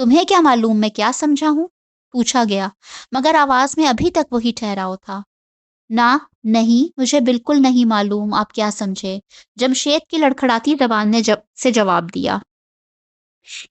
تمہیں کیا معلوم میں کیا سمجھا ہوں؟ پوچھا گیا، مگر آواز میں ابھی تک وہی ٹھہراؤ تھا۔ نہ، نہیں، مجھے بالکل نہیں معلوم آپ کیا سمجھے، جمشید کی لڑکھڑاتی زبان نے سے جواب دیا۔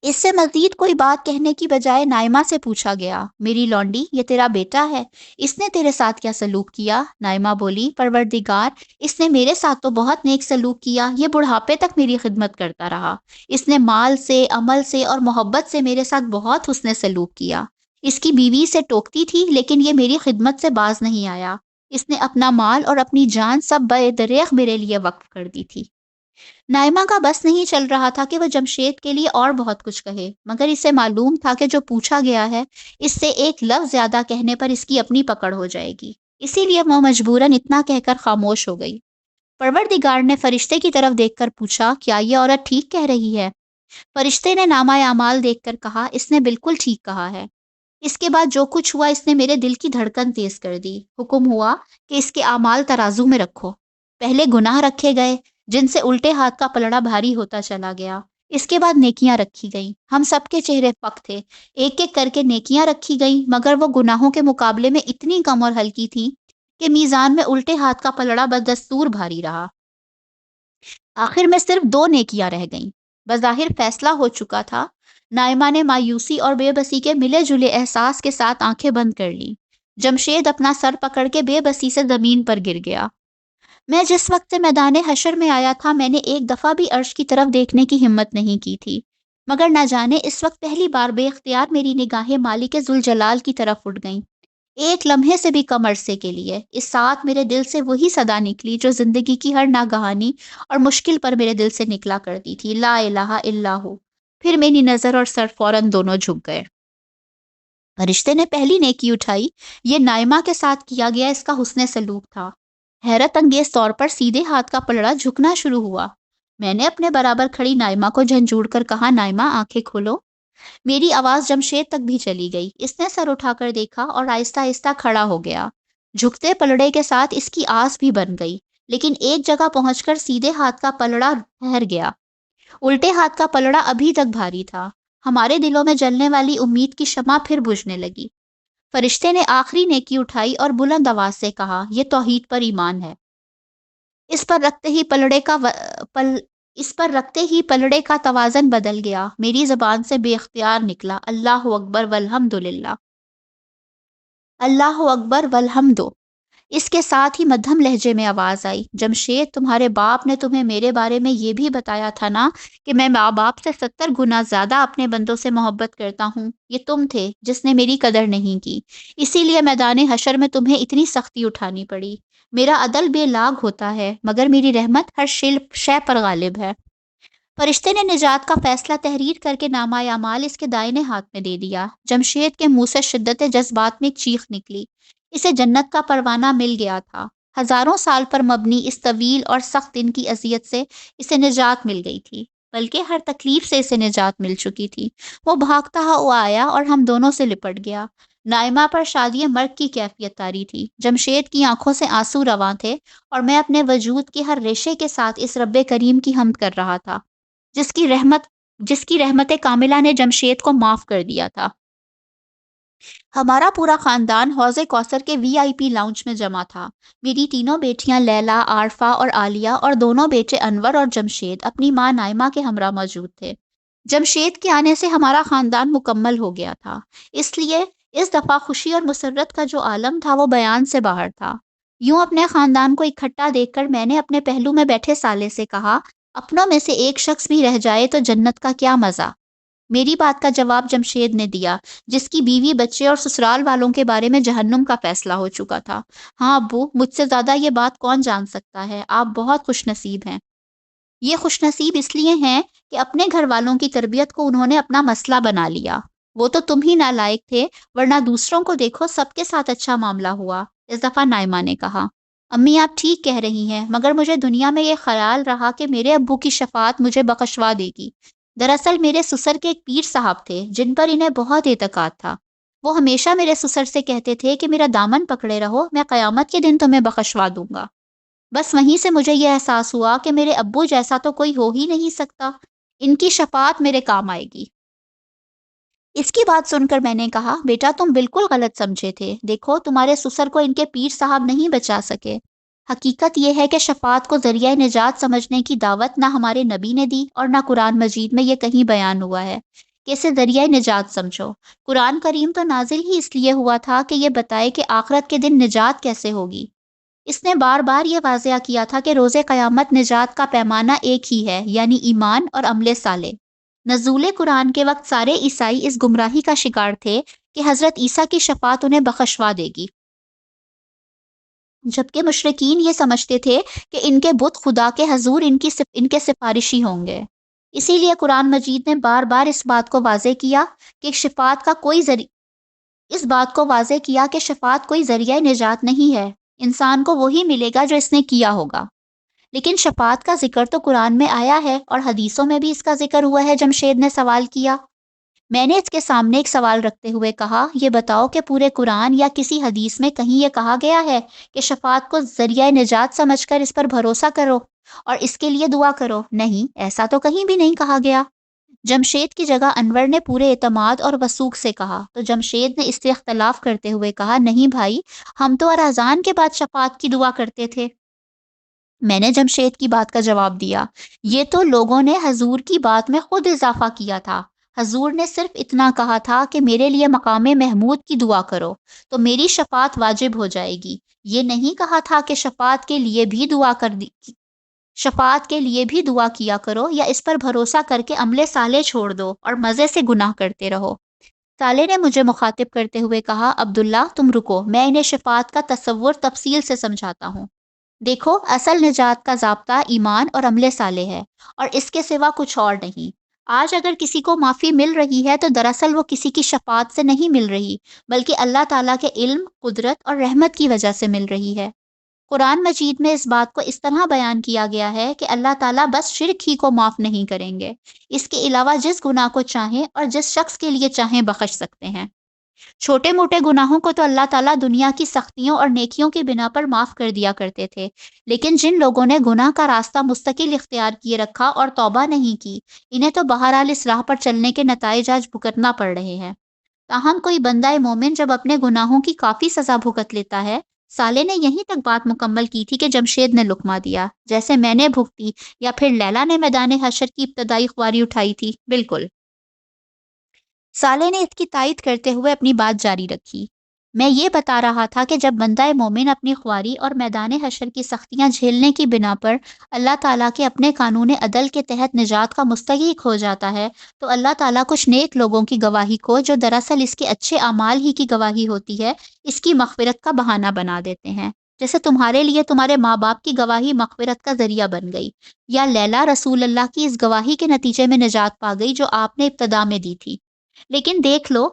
اس سے مزید کوئی بات کہنے کی بجائے نائمہ سے پوچھا گیا، میری لونڈی، یہ تیرا بیٹا ہے، اس نے تیرے ساتھ کیا سلوک کیا؟ نائمہ بولی، پروردگار، اس نے میرے ساتھ تو بہت نیک سلوک کیا، یہ بڑھاپے تک میری خدمت کرتا رہا، اس نے مال سے، عمل سے اور محبت سے میرے ساتھ بہت حسن سلوک کیا۔ اس کی بیوی سے ٹوکتی تھی لیکن یہ میری خدمت سے باز نہیں آیا، اس نے اپنا مال اور اپنی جان سب بے دریغ میرے لیے وقف کر دی تھی۔ نائمہ کا بس نہیں چل رہا تھا کہ وہ جمشید کے لیے اور بہت کچھ کہے، مگر اسے معلوم تھا کہ جو پوچھا گیا ہے اس سے ایک لفظ زیادہ کہنے پر اس کی اپنی پکڑ ہو جائے گی، اسی لیے وہ مجبوراً اتنا کہہ کر خاموش ہو گئی۔ پروردگار نے فرشتے کی طرف دیکھ کر پوچھا، کیا یہ عورت ٹھیک کہہ رہی ہے؟ فرشتے نے نامہ اعمال دیکھ کر کہا، اس نے بالکل ٹھیک کہا ہے۔ اس کے بعد جو کچھ ہوا اس نے میرے دل کی دھڑکن تیز کر دی۔ حکم ہوا کہ اس کے اعمال ترازو میں رکھو۔ پہلے گناہ رکھے گئے جن سے الٹے ہاتھ کا پلڑا بھاری ہوتا چلا گیا، اس کے بعد نیکیاں رکھی گئیں۔ ہم سب کے چہرے پک تھے، ایک ایک کر کے نیکیاں رکھی گئیں، مگر وہ گناہوں کے مقابلے میں اتنی کم اور ہلکی تھیں کہ میزان میں الٹے ہاتھ کا پلڑا بدستور بھاری رہا۔ آخر میں صرف 2 نیکیاں رہ گئیں۔ بظاہر فیصلہ ہو چکا تھا۔ نائمہ نے مایوسی اور بے بسی کے ملے جلے احساس کے ساتھ آنکھیں بند کر لیں۔ جمشید اپنا سر پکڑ کے بے بسی سے زمین پر گر گیا۔ میں جس وقت سے میدان حشر میں آیا تھا میں نے ایک دفعہ بھی عرش کی طرف دیکھنے کی ہمت نہیں کی تھی، مگر نہ جانے اس وقت پہلی بار بے اختیار میری نگاہیں مالک ذوالجلال کی طرف اٹھ گئیں۔ ایک لمحے سے بھی کم عرصے کے لیے اس ساتھ میرے دل سے وہی صدا نکلی جو زندگی کی ہر ناگہانی اور مشکل پر میرے دل سے نکلا کرتی تھی، لا الہ الا ہو۔ پھر میری نظر اور سر فوراً دونوں جھک گئے۔ فرشتے نے پہلی نیکی اٹھائی، یہ نائمہ کے ساتھ کیا گیا اس کا حسن سلوک تھا۔ حیرت انگیز طور پر سیدھے ہاتھ کا پلڑا جھکنا شروع ہوا۔ میں نے اپنے برابر کھڑی نائمہ کو جھنجھوڑ کر کہا، نائمہ آنکھیں کھولو۔ میری آواز جمشید تک بھی چلی گئی۔ اس نے سر اٹھا کر دیکھا اور آہستہ آہستہ کھڑا ہو گیا۔ جھکتے پلڑے کے ساتھ اس کی آس بھی بن گئی، لیکن ایک جگہ پہنچ کر سیدھے ہاتھ کا پلڑا ٹھہر گیا۔ الٹے ہاتھ کا پلڑا ابھی تک بھاری تھا۔ ہمارے دلوں میں جلنے والی امید کی شمع پھر بجھنے لگی۔ فرشتے نے آخری نیکی اٹھائی اور بلند آواز سے کہا، یہ توحید پر ایمان ہے۔ اس پر رکھتے ہی پلڑے کا توازن بدل گیا۔ میری زبان سے بے اختیار نکلا، اللہ اکبر والحمد للہ، اللہ اکبر والحمد۔ اس کے ساتھ ہی مدھم لہجے میں آواز آئی، جمشید، تمہارے باپ نے تمہیں میرے بارے میں یہ بھی بتایا تھا نا کہ میں ماں باپ سے 70 گنا زیادہ اپنے بندوں سے محبت کرتا ہوں۔ یہ تم تھے جس نے میری قدر نہیں کی، اسی لیے میدان حشر میں تمہیں اتنی سختی اٹھانی پڑی۔ میرا عدل بے لاگ ہوتا ہے، مگر میری رحمت ہر شے پر غالب ہے۔ فرشتے نے نجات کا فیصلہ تحریر کر کے نامہ اعمال اس کے دائنے ہاتھ میں دے دیا۔ جمشید کے منہ سے شدت جذبات میں ایک چیخ نکلی۔ اسے جنت کا پروانہ مل گیا تھا۔ ہزاروں سال پر مبنی اس طویل اور سخت دن کی اذیت سے اسے نجات مل گئی تھی، بلکہ ہر تکلیف سے اسے نجات مل چکی تھی۔ وہ بھاگتا ہوا آیا اور ہم دونوں سے لپٹ گیا۔ نائمہ پر شادی مرگ کی کیفیت طاری تھی۔ جمشید کی آنکھوں سے آنسو رواں تھے اور میں اپنے وجود کے ہر ریشے کے ساتھ اس رب کریم کی حمد کر رہا تھا جس کی رحمت کاملہ نے جمشید کو معاف کر دیا تھا۔ ہمارا پورا خاندان حوض کوثر کے VIP لاؤنج میں جمع تھا۔ میری تینوں بیٹیاں لیلا، عارفہ اور عالیہ اور دونوں بیٹے انور اور جمشید اپنی ماں نائمہ کے ہمراہ موجود تھے۔ جمشید کے آنے سے ہمارا خاندان مکمل ہو گیا تھا، اس لیے اس دفعہ خوشی اور مسرت کا جو عالم تھا وہ بیان سے باہر تھا۔ یوں اپنے خاندان کو اکٹھا دیکھ کر میں نے اپنے پہلو میں بیٹھے سالے سے کہا، اپنوں میں سے ایک شخص بھی رہ جائے تو جنت کا کیا مزہ۔ میری بات کا جواب جمشید نے دیا، جس کی بیوی، بچے اور سسرال والوں کے بارے میں جہنم کا فیصلہ ہو چکا تھا۔ ہاں ابو، مجھ سے زیادہ یہ بات کون جان سکتا ہے، آپ بہت خوش نصیب ہیں۔ یہ خوش نصیب اس لیے ہیں کہ اپنے گھر والوں کی تربیت کو انہوں نے اپنا مسئلہ بنا لیا۔ وہ تو تم ہی نالائق تھے، ورنہ دوسروں کو دیکھو، سب کے ساتھ اچھا معاملہ ہوا۔ اس دفعہ نائمہ نے کہا، امی آپ ٹھیک کہہ رہی ہیں، مگر مجھے دنیا میں یہ خیال رہا کہ میرے ابو کی شفاعت مجھے بخشوا دے گی۔ دراصل میرے سسر کے ایک پیر صاحب تھے جن پر انہیں بہت اعتقاد تھا۔ وہ ہمیشہ میرے سسر سے کہتے تھے کہ میرا دامن پکڑے رہو، میں قیامت کے دن تمہیں بخشوا دوں گا۔ بس وہیں سے مجھے یہ احساس ہوا کہ میرے ابو جیسا تو کوئی ہو ہی نہیں سکتا، ان کی شفاعت میرے کام آئے گی۔ اس کی بات سن کر میں نے کہا، بیٹا تم بالکل غلط سمجھے تھے، دیکھو تمہارے سسر کو ان کے پیر صاحب نہیں بچا سکے۔ حقیقت یہ ہے کہ شفاعت کو ذریعہ نجات سمجھنے کی دعوت نہ ہمارے نبی نے دی اور نہ قرآن مجید میں یہ کہیں بیان ہوا ہے کہ اسے ذریعہ نجات سمجھو۔ قرآن کریم تو نازل ہی اس لیے ہوا تھا کہ یہ بتائے کہ آخرت کے دن نجات کیسے ہوگی۔ اس نے بار بار یہ واضح کیا تھا کہ روز قیامت نجات کا پیمانہ ایک ہی ہے، یعنی ایمان اور عمل صالح۔ نزول قرآن کے وقت سارے عیسائی اس گمراہی کا شکار تھے کہ حضرت عیسیٰ کی شفاعت انہیں بخشوا دے گی، جبکہ مشرکین یہ سمجھتے تھے کہ ان کے بت خدا کے حضور ان کے سفارشی ہوں گے۔ اسی لیے قرآن مجید نے بار بار اس بات کو واضح کیا کہ شفاعت کوئی ذریعہ نجات نہیں ہے، انسان کو وہی ملے گا جو اس نے کیا ہوگا۔ لیکن شفاعت کا ذکر تو قرآن میں آیا ہے اور حدیثوں میں بھی اس کا ذکر ہوا ہے۔ جمشید نے سوال کیا۔ میں نے اس کے سامنے ایک سوال رکھتے ہوئے کہا، یہ بتاؤ کہ پورے قرآن یا کسی حدیث میں کہیں یہ کہا گیا ہے کہ شفاعت کو ذریعہ نجات سمجھ کر اس پر بھروسہ کرو اور اس کے لیے دعا کرو؟ نہیں، ایسا تو کہیں بھی نہیں کہا گیا۔ جمشید کی جگہ انور نے پورے اعتماد اور وثوق سے کہا، تو جمشید نے اس سے اختلاف کرتے ہوئے کہا، نہیں بھائی، ہم تو اذان کے بعد شفاعت کی دعا کرتے تھے۔ میں نے جمشید کی بات کا جواب دیا، یہ تو لوگوں نے حضور کی بات میں خود اضافہ کیا تھا۔ حضور نے صرف اتنا کہا تھا کہ میرے لیے مقام محمود کی دعا کرو تو میری شفاعت واجب ہو جائے گی۔ یہ نہیں کہا تھا کہ شفاعت کے لیے بھی دعا کیا کرو یا اس پر بھروسہ کر کے عمل صالح چھوڑ دو اور مزے سے گناہ کرتے رہو۔ صالح نے مجھے مخاطب کرتے ہوئے کہا، عبداللہ تم رکو، میں انہیں شفاعت کا تصور تفصیل سے سمجھاتا ہوں۔ دیکھو، اصل نجات کا ضابطہ ایمان اور عمل صالح ہے اور اس کے سوا کچھ اور نہیں۔ آج اگر کسی کو معافی مل رہی ہے تو دراصل وہ کسی کی شفاعت سے نہیں مل رہی، بلکہ اللہ تعالیٰ کے علم، قدرت اور رحمت کی وجہ سے مل رہی ہے۔ قرآن مجید میں اس بات کو اس طرح بیان کیا گیا ہے کہ اللہ تعالیٰ بس شرک ہی کو معاف نہیں کریں گے، اس کے علاوہ جس گناہ کو چاہیں اور جس شخص کے لیے چاہیں بخش سکتے ہیں۔ چھوٹے موٹے گناہوں کو تو اللہ تعالیٰ دنیا کی سختیوں اور نیکیوں کی بنا پر معاف کر دیا کرتے تھے، لیکن جن لوگوں نے گناہ کا راستہ مستقل اختیار کیے رکھا اور توبہ نہیں کی، انہیں تو بہرحال اس راہ پر چلنے کے نتائج آج بھگتنا پڑ رہے ہیں۔ تاہم کوئی بندہ مومن جب اپنے گناہوں کی کافی سزا بھگت لیتا ہے، صالح نے یہیں تک بات مکمل کی تھی کہ جمشید نے لقمہ دیا، جیسے میں نے بھگتی یا پھر لیلا نے میدان حشر کی ابتدائی خواری اٹھائی تھی، بالکل۔ صالح نے اس کی تائید کرتے ہوئے اپنی بات جاری رکھی، میں یہ بتا رہا تھا کہ جب بندہ مومن اپنی خواری اور میدان حشر کی سختیاں جھیلنے کی بنا پر اللہ تعالیٰ کے اپنے قانون عدل کے تحت نجات کا مستحق ہو جاتا ہے، تو اللہ تعالیٰ کچھ نیک لوگوں کی گواہی کو، جو دراصل اس کے اچھے اعمال ہی کی گواہی ہوتی ہے، اس کی مغفرت کا بہانہ بنا دیتے ہیں۔ جیسے تمہارے لیے تمہارے ماں باپ کی گواہی مغفرت کا ذریعہ بن گئی، یا لیلا رسول اللہ کی اس گواہی کے نتیجے میں نجات پا گئی جو آپ نے ابتدا میں دی تھی۔ لیکن دیکھ لو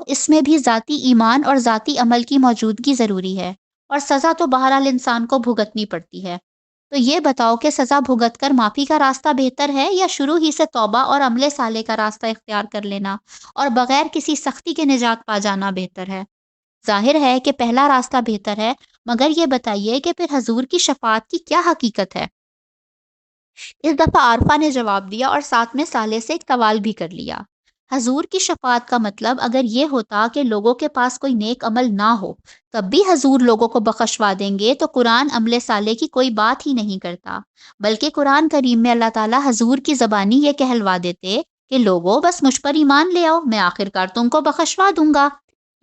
اس میں بھی ذاتی ایمان اور ذاتی عمل کی موجودگی ضروری ہے، اور سزا تو بہرحال انسان کو بھگتنی پڑتی ہے۔ تو یہ بتاؤ کہ سزا بھگت کر معافی کا راستہ بہتر ہے یا شروع ہی سے توبہ اور عمل صالح کا راستہ اختیار کر لینا اور بغیر کسی سختی کے نجات پا جانا بہتر ہے؟ ظاہر ہے کہ پہلا راستہ بہتر ہے، مگر یہ بتائیے کہ پھر حضور کی شفاعت کی کیا حقیقت ہے؟ اس دفعہ عارفہ نے جواب دیا اور ساتھ میں صالح سے ایک سوال بھی کر لیا۔ حضور کی شفاعت کا مطلب اگر یہ ہوتا کہ لوگوں کے پاس کوئی نیک عمل نہ ہو تب بھی حضور لوگوں کو بخشوا دیں گے، تو قرآن عمل صالح کی کوئی بات ہی نہیں کرتا، بلکہ قرآن کریم میں اللہ تعالیٰ حضور کی زبانی یہ کہلوا دیتے کہ لوگوں بس مجھ پر ایمان لے آؤ، میں آخرکار تم کو بخشوا دوں گا۔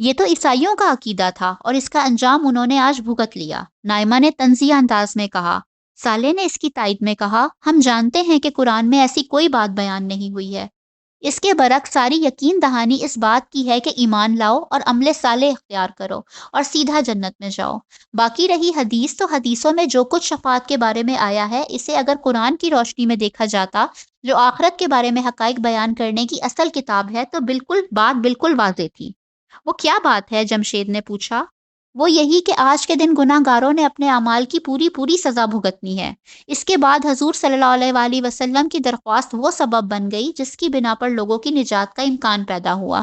یہ تو عیسائیوں کا عقیدہ تھا اور اس کا انجام انہوں نے آج بھگت لیا، نائمہ نے طنزیہ انداز میں کہا۔ صالح نے اس کی تائید میں کہا، ہم جانتے ہیں کہ قرآن میں ایسی کوئی بات بیان نہیں ہوئی ہے، اس کے برعکس ساری یقین دہانی اس بات کی ہے کہ ایمان لاؤ اور عمل صالح اختیار کرو اور سیدھا جنت میں جاؤ۔ باقی رہی حدیث، تو حدیثوں میں جو کچھ شفاعت کے بارے میں آیا ہے، اسے اگر قرآن کی روشنی میں دیکھا جاتا، جو آخرت کے بارے میں حقائق بیان کرنے کی اصل کتاب ہے، تو بات بالکل واضح تھی۔ وہ کیا بات ہے؟ جمشید نے پوچھا۔ وہ یہی کہ آج کے دن گناہ گاروں نے اپنے اعمال کی پوری سزا بھگتنی ہے۔ اس کے بعد حضور صلی اللہ علیہ وآلہ وسلم کی درخواست وہ سبب بن گئی جس کی بنا پر لوگوں کی نجات کا امکان پیدا ہوا۔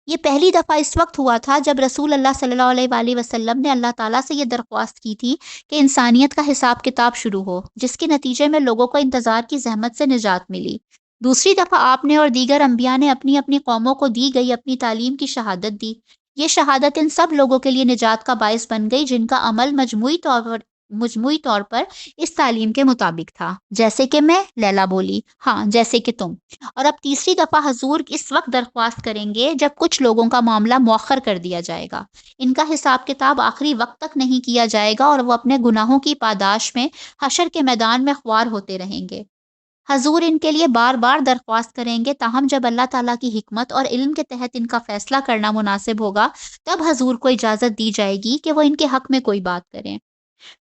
یہ پہلی دفعہ اس وقت ہوا تھا جب رسول اللہ صلی اللہ علیہ وآلہ وسلم نے اللہ تعالیٰ سے یہ درخواست کی تھی کہ انسانیت کا حساب کتاب شروع ہو، جس کے نتیجے میں لوگوں کو انتظار کی زحمت سے نجات ملی۔ دوسری دفعہ آپ نے اور دیگر انبیاء نے اپنی اپنی قوموں کو دی گئی اپنی تعلیم کی شہادت دی۔ یہ شہادت ان سب لوگوں کے لیے نجات کا باعث بن گئی جن کا عمل مجموعی طور پر اس تعلیم کے مطابق تھا، جیسے کہ میں، لیلا بولی، ہاں جیسے کہ تم۔ اور اب تیسری دفعہ حضور اس وقت درخواست کریں گے جب کچھ لوگوں کا معاملہ مؤخر کر دیا جائے گا، ان کا حساب کتاب آخری وقت تک نہیں کیا جائے گا اور وہ اپنے گناہوں کی پاداش میں حشر کے میدان میں خوار ہوتے رہیں گے۔ حضور ان کے لیے بار بار درخواست کریں گے، تاہم جب اللہ تعالیٰ کی حکمت اور علم کے تحت ان کا فیصلہ کرنا مناسب ہوگا تب حضور کو اجازت دی جائے گی کہ وہ ان کے حق میں کوئی بات کریں۔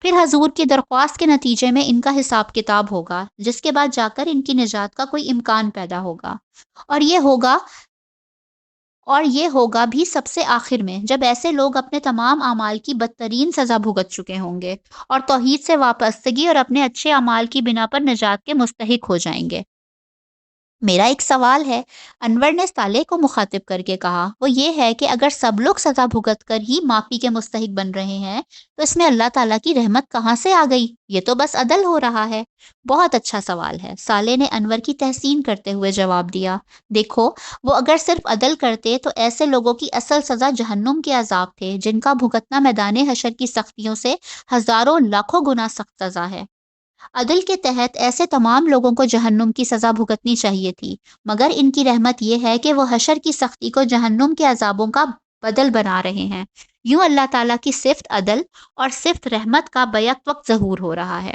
پھر حضور کی درخواست کے نتیجے میں ان کا حساب کتاب ہوگا، جس کے بعد جا کر ان کی نجات کا کوئی امکان پیدا ہوگا، اور یہ ہوگا بھی سب سے آخر میں، جب ایسے لوگ اپنے تمام اعمال کی بدترین سزا بھگت چکے ہوں گے اور توحید سے وابستگی اور اپنے اچھے اعمال کی بنا پر نجات کے مستحق ہو جائیں گے۔ میرا ایک سوال ہے، انور نے صالح کو مخاطب کر کے کہا، وہ یہ ہے کہ اگر سب لوگ سزا بھگت کر ہی معافی کے مستحق بن رہے ہیں تو اس میں اللہ تعالیٰ کی رحمت کہاں سے آ گئی؟ یہ تو بس عدل ہو رہا ہے۔ بہت اچھا سوال ہے، صالح نے انور کی تحسین کرتے ہوئے جواب دیا۔ دیکھو، وہ اگر صرف عدل کرتے تو ایسے لوگوں کی اصل سزا جہنم کے عذاب تھے، جن کا بھگتنا میدان حشر کی سختیوں سے ہزاروں لاکھوں گنا سخت سزا ہے۔ عدل کے تحت ایسے تمام لوگوں کو جہنم کی سزا بھگتنی چاہیے تھی، مگر ان کی رحمت یہ ہے کہ وہ حشر کی سختی کو جہنم کے عذابوں کا بدل بنا رہے ہیں۔ یوں اللہ تعالیٰ کی صفت عدل اور صفت رحمت کا بیک وقت ظہور ہو رہا ہے۔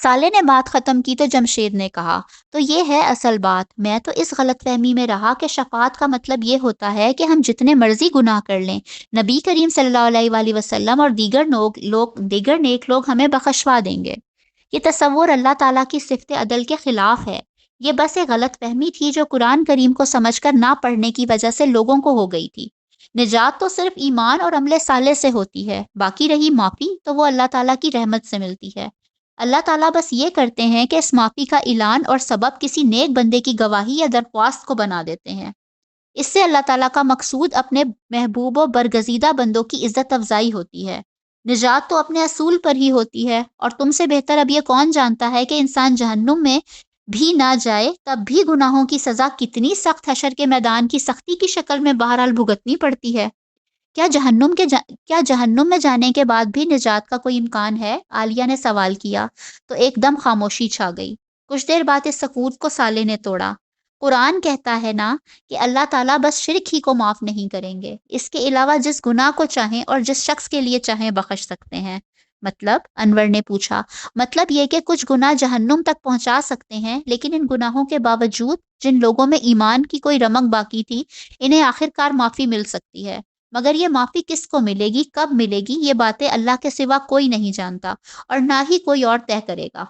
صالح نے بات ختم کی تو جمشید نے کہا، تو یہ ہے اصل بات۔ میں تو اس غلط فہمی میں رہا کہ شفاعت کا مطلب یہ ہوتا ہے کہ ہم جتنے مرضی گناہ کر لیں، نبی کریم صلی اللہ علیہ وآلہ وسلم اور دیگر نیک لوگ ہمیں بخشوا دیں گے۔ یہ تصور اللہ تعالیٰ کی صفت عدل کے خلاف ہے۔ یہ بس ایک غلط فہمی تھی جو قرآن کریم کو سمجھ کر نہ پڑھنے کی وجہ سے لوگوں کو ہو گئی تھی۔ نجات تو صرف ایمان اور عمل صالح سے ہوتی ہے، باقی رہی معافی تو وہ اللہ تعالیٰ کی رحمت سے ملتی ہے۔ اللہ تعالیٰ بس یہ کرتے ہیں کہ اس معافی کا اعلان اور سبب کسی نیک بندے کی گواہی یا درخواست کو بنا دیتے ہیں۔ اس سے اللہ تعالیٰ کا مقصود اپنے محبوب و برگزیدہ بندوں کی عزت افزائی ہوتی ہے۔ نجات تو اپنے اصول پر ہی ہوتی ہے، اور تم سے بہتر اب یہ کون جانتا ہے کہ انسان جہنم میں بھی نہ جائے تب بھی گناہوں کی سزا کتنی سخت حشر کے میدان کی سختی کی شکل میں بہرحال بھگتنی پڑتی ہے۔ کیا جہنم میں جانے کے بعد بھی نجات کا کوئی امکان ہے؟ عالیہ نے سوال کیا تو ایک دم خاموشی چھا گئی۔ کچھ دیر بعد اس سکوت کو صالح نے توڑا۔ قرآن کہتا ہے نا کہ اللہ تعالیٰ بس شرک ہی کو معاف نہیں کریں گے، اس کے علاوہ جس گناہ کو چاہیں اور جس شخص کے لیے چاہیں بخش سکتے ہیں۔ مطلب؟ انور نے پوچھا۔ مطلب یہ کہ کچھ گناہ جہنم تک پہنچا سکتے ہیں، لیکن ان گناہوں کے باوجود جن لوگوں میں ایمان کی کوئی رمق باقی تھی، انہیں آخرکار معافی مل سکتی ہے۔ مگر یہ معافی کس کو ملے گی، کب ملے گی، یہ باتیں اللہ کے سوا کوئی نہیں جانتا اور نہ ہی کوئی اور طے کرے گا۔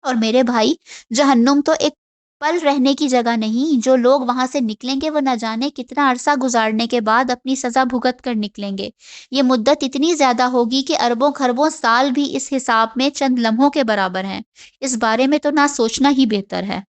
اور میرے بھائی، جہنم تو ایک پل رہنے کی جگہ نہیں، جو لوگ وہاں سے نکلیں گے وہ نہ جانے کتنا عرصہ گزارنے کے بعد اپنی سزا بھگت کر نکلیں گے۔ یہ مدت اتنی زیادہ ہوگی کہ اربوں خربوں سال بھی اس حساب میں چند لمحوں کے برابر ہیں۔ اس بارے میں تو نہ سوچنا ہی بہتر ہے۔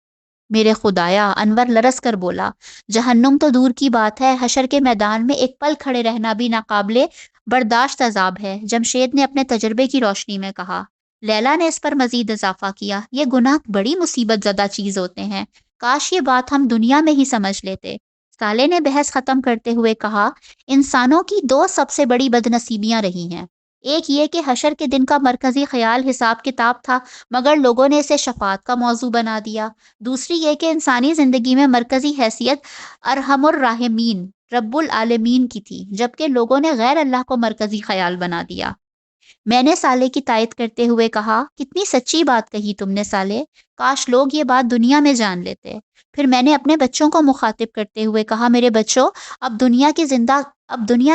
میرے خدایا، انور لرز کر بولا، جہنم تو دور کی بات ہے، حشر کے میدان میں ایک پل کھڑے رہنا بھی ناقابل برداشت عذاب ہے۔ جمشید نے اپنے تجربے کی روشنی میں کہا۔ لیلا نے اس پر مزید اضافہ کیا، یہ گناہ بڑی مصیبت زدہ چیز ہوتے ہیں، کاش یہ بات ہم دنیا میں ہی سمجھ لیتے۔ صالح نے بحث ختم کرتے ہوئے کہا، انسانوں کی دو سب سے بڑی بدنصیبیاں رہی ہیں۔ ایک یہ کہ حشر کے دن کا مرکزی خیال حساب کتاب تھا، مگر لوگوں نے اسے شفاعت کا موضوع بنا دیا۔ دوسری یہ کہ انسانی زندگی میں مرکزی حیثیت ارحم الراحمین رب العالمین کی تھی، جبکہ لوگوں نے غیر اللہ کو مرکزی خیال بنا دیا۔ میں نے صالح کی تائید کرتے ہوئے کہا، کتنی سچی بات کہی تم نے صالح، کاش لوگ یہ بات دنیا میں جان لیتے۔ پھر میں نے اپنے بچوں کو مخاطب کرتے ہوئے کہا، میرے بچوں، اب دنیا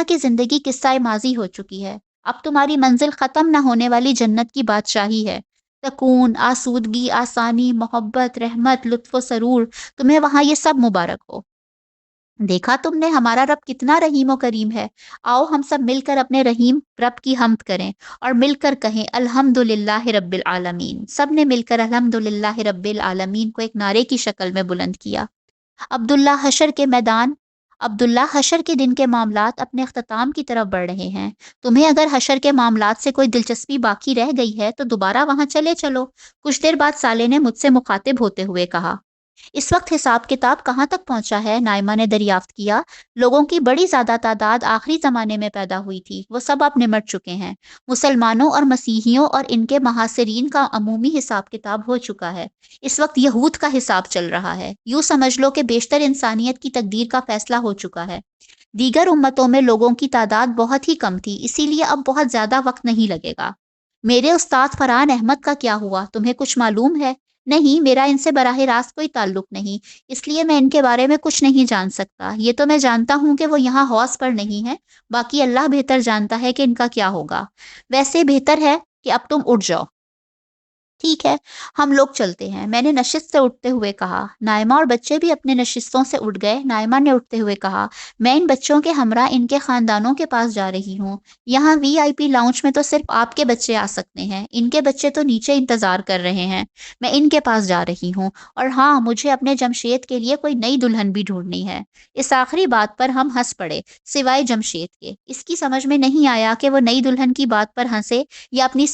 کی زندگی قصہ ماضی ہو چکی ہے، اب تمہاری منزل ختم نہ ہونے والی جنت کی بادشاہی ہے۔ سکون، آسودگی، آسانی، محبت، رحمت، لطف و سرور، تمہیں وہاں یہ سب مبارک ہو۔ دیکھا تم نے ہمارا رب کتنا رحیم و کریم ہے۔ آؤ ہم سب مل کر اپنے رحیم رب کی حمد کریں اور مل کر کہیں الحمدللہ رب العالمین۔ سب نے مل کر الحمدللہ رب العالمین کو ایک نعرے کی شکل میں بلند کیا۔ عبداللہ حشر کے میدان عبداللہ، حشر کے دن کے معاملات اپنے اختتام کی طرف بڑھ رہے ہیں۔ تمہیں اگر حشر کے معاملات سے کوئی دلچسپی باقی رہ گئی ہے تو دوبارہ وہاں چلے چلو۔ کچھ دیر بعد صالح نے مجھ سے مخاطب ہوتے ہوئے کہا۔ اس وقت حساب کتاب کہاں تک پہنچا ہے؟ نائمہ نے دریافت کیا۔ لوگوں کی بڑی زیادہ تعداد آخری زمانے میں پیدا ہوئی تھی، وہ سب اب نمٹ چکے ہیں۔ مسلمانوں اور مسیحیوں اور ان کے محاصرین کا عمومی حساب کتاب ہو چکا ہے۔ اس وقت یہود کا حساب چل رہا ہے۔ یوں سمجھ لو کہ بیشتر انسانیت کی تقدیر کا فیصلہ ہو چکا ہے۔ دیگر امتوں میں لوگوں کی تعداد بہت ہی کم تھی، اسی لیے اب بہت زیادہ وقت نہیں لگے گا۔ میرے استاد فرحان احمد کا کیا ہوا؟ تمہیں کچھ معلوم ہے؟ نہیں، میرا ان سے براہ راست کوئی تعلق نہیں، اس لیے میں ان کے بارے میں کچھ نہیں جان سکتا۔ یہ تو میں جانتا ہوں کہ وہ یہاں حوض پر نہیں ہے، باقی اللہ بہتر جانتا ہے کہ ان کا کیا ہوگا۔ ویسے بہتر ہے کہ اب تم اٹھ جاؤ۔ ٹھیک ہے، ہم لوگ چلتے ہیں، میں نے نشست سے اٹھتے ہوئے کہا۔ نائمہ اور بچے بھی اپنے نشستوں سے اٹھ گئے۔ نائمہ نے اٹھتے ہوئے کہا، میں ان بچوں کے ہمراہ ان کے خاندانوں کے پاس جا رہی ہوں۔ یہاں وی آئی پی لاؤنج میں تو صرف آپ کے بچے آ سکتے ہیں، ان کے بچے تو نیچے انتظار کر رہے ہیں۔ میں ان کے پاس جا رہی ہوں، اور ہاں، مجھے اپنے جمشید کے لیے کوئی نئی دلہن بھی ڈھونڈنی ہے۔ اس آخری بات پر ہم ہنس پڑے، سوائے جمشید کے۔ اس کی سمجھ میں نہیں آیا کہ وہ نئی دلہن کی بات پر ہنسے یا اپنی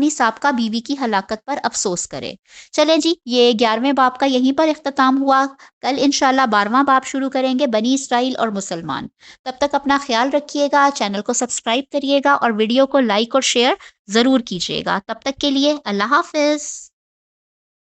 سابقہ بیوی کی ہلاکت پر افسوس کرے۔ چلیں جی، یہ 11ویں باب کا یہیں پر اختتام ہوا۔ کل انشاءاللہ 12واں باب شروع کریں گے، بنی اسرائیل اور مسلمان۔ تب تک اپنا خیال رکھیے گا، چینل کو سبسکرائب کریے گا اور ویڈیو کو لائک اور شیئر ضرور کیجیے گا۔ تب تک کے لیے اللہ حافظ۔